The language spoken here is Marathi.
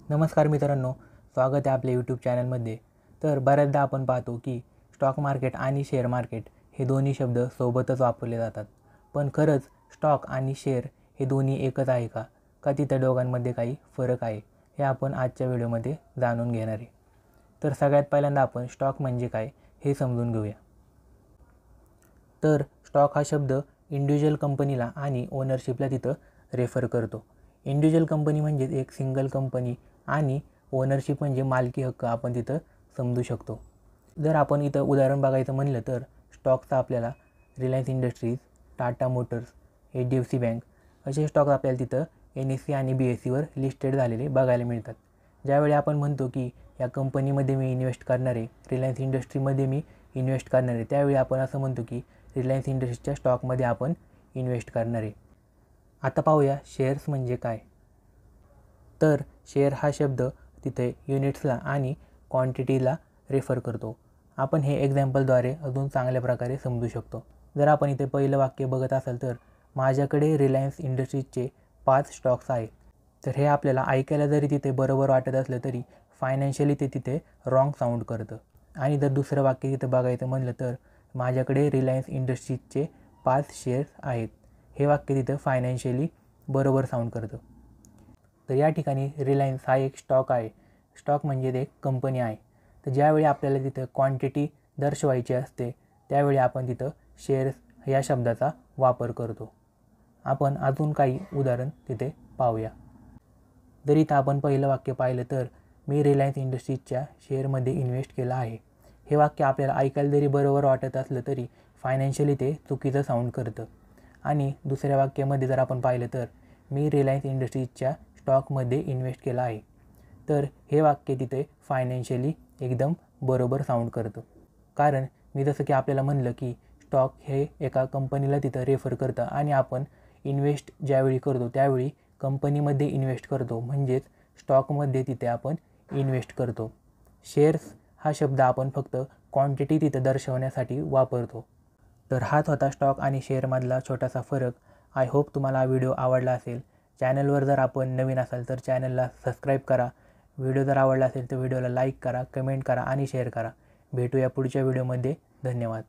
नमस्कार मित्रांनो, स्वागत आहे आपल्या यूट्यूब चॅनलमध्ये। तर बऱ्याचदा आपण पाहतो की स्टॉक मार्केट आणि शेअर मार्केट हे दोन्ही शब्द सोबतच वापरले जातात। पण खरंच स्टॉक आणि शेअर हे दोन्ही एकच आहे का? का तिथे दोघांमध्ये काही फरक आहे? हे आपण आजच्या व्हिडिओमध्ये जाणून घेणार आहे। तर सगळ्यात पहिल्यांदा आपण स्टॉक म्हणजे काय हे समजून घेऊया। तर स्टॉक हा शब्द इंडिव्हिज्युअल कंपनीला आणि ओनरशिपला तिथं रेफर करतो। इंडिव्हिज्युअल कंपनी म्हणजे एक सिंगल कंपनी आणि ओनरशिप म्हणजे मालकी हक्क आपण तिथं समजू शकतो। जर आपण इथं उदाहरण बघायचं म्हणलं तर स्टॉकचा आपल्याला Reliance industries, Tata Motors, HDFC bank असे स्टॉक आपल्याला तिथं NSE आणि BSEवर लिस्टेड झालेले बघायला मिळतात। ज्यावेळी आपण म्हणतो की या कंपनीमध्ये मी इन्व्हेस्ट करणार आहे, रिलायन्स इंडस्ट्रीमध्ये मी इन्व्हेस्ट करणार आहे, त्यावेळी आपण असं म्हणतो की रिलायन्स इंडस्ट्रीजच्या स्टॉकमध्ये आपण इन्व्हेस्ट करणार आहे। आता पाहूया शेअर्स म्हणजे काय। तर शेअर हा शब्द तिथे युनिट्सला आणि क्वांटिटीला रेफर करतो। आपण हे एक्झाम्पलद्वारे अजून चांगल्या प्रकारे समजू शकतो। जर आपण इथे पहिलं वाक्य बघत असाल तर माझ्याकडे रिलायन्स इंडस्ट्रीजचे 5 स्टॉक्स आहेत। तर हे आपल्याला ऐकायला जरी तिथे बरोबर वाटत असलं तरी फायनान्शियली ते तिथे रॉंग साऊंड करतं। आणि जर दुसरं वाक्य तिथे बघायचं म्हणलं तर माझ्याकडे रिलायन्स इंडस्ट्रीजचे 5 शेअर्स आहेत, हे वाक्य तिथं फायनान्शियली बरोबर साऊंड करतं। तर या ठिकाणी रिलायन्स हा एक स्टॉक आहे। स्टॉक म्हणजे एक कंपनी आहे। तर ज्यावेळी आपल्याला तिथं क्वांटिटी दर्शवायची असते त्यावेळी आपण तिथं शेअर्स या शब्दाचा वापर करतो। आपण अजून काही उदाहरण तिथे पाहूया। जर इथं आपण पहिलं वाक्य पाहिलं तर मी रिलायन्स इंडस्ट्रीजच्या शेअरमध्ये इन्व्हेस्ट केला आहे, हे वाक्य आपल्याला ऐकायला जरी बरोबर वाटत असलं तरी फायनान्शियली ते चुकीचं साऊंड करतं। आणि दुसऱ्या वाक्यामध्ये जर आपण पाहिलं तर मी रिलायन्स इंडस्ट्रीजच्या स्टॉकमध्ये इन्व्हेस्ट केला आहे, तर हे वाक्य तिथे फायनान्शियली एकदम बरोबर साऊंड करतं। कारण मी जसं की आपल्याला म्हणलं की स्टॉक हे एका कंपनीला तिथं रेफर करतं आणि आपण इन्व्हेस्ट ज्यावेळी करतो त्यावेळी कंपनीमध्ये इन्व्हेस्ट करतो, म्हणजेच स्टॉकमध्ये तिथे आपण इन्व्हेस्ट करतो। शेअर्स हा शब्द आपण फक्त क्वांटिटी तिथं दर्शवण्यासाठी वापरतो। तर हाच होता स्टॉक आणि शेअरमधला छोटासा फरक। आय होप तुम्हाला हा व्हिडिओ आवडला असेल। चॅनलवर जर आपण नवीन असाल तर चॅनलला सबस्क्राईब करा। व्हिडिओ जर आवडला असेल तर व्हिडिओला लाईक करा, कमेंट करा आणि शेअर करा। भेटूया पुढच्या व्हिडिओमध्ये। धन्यवाद।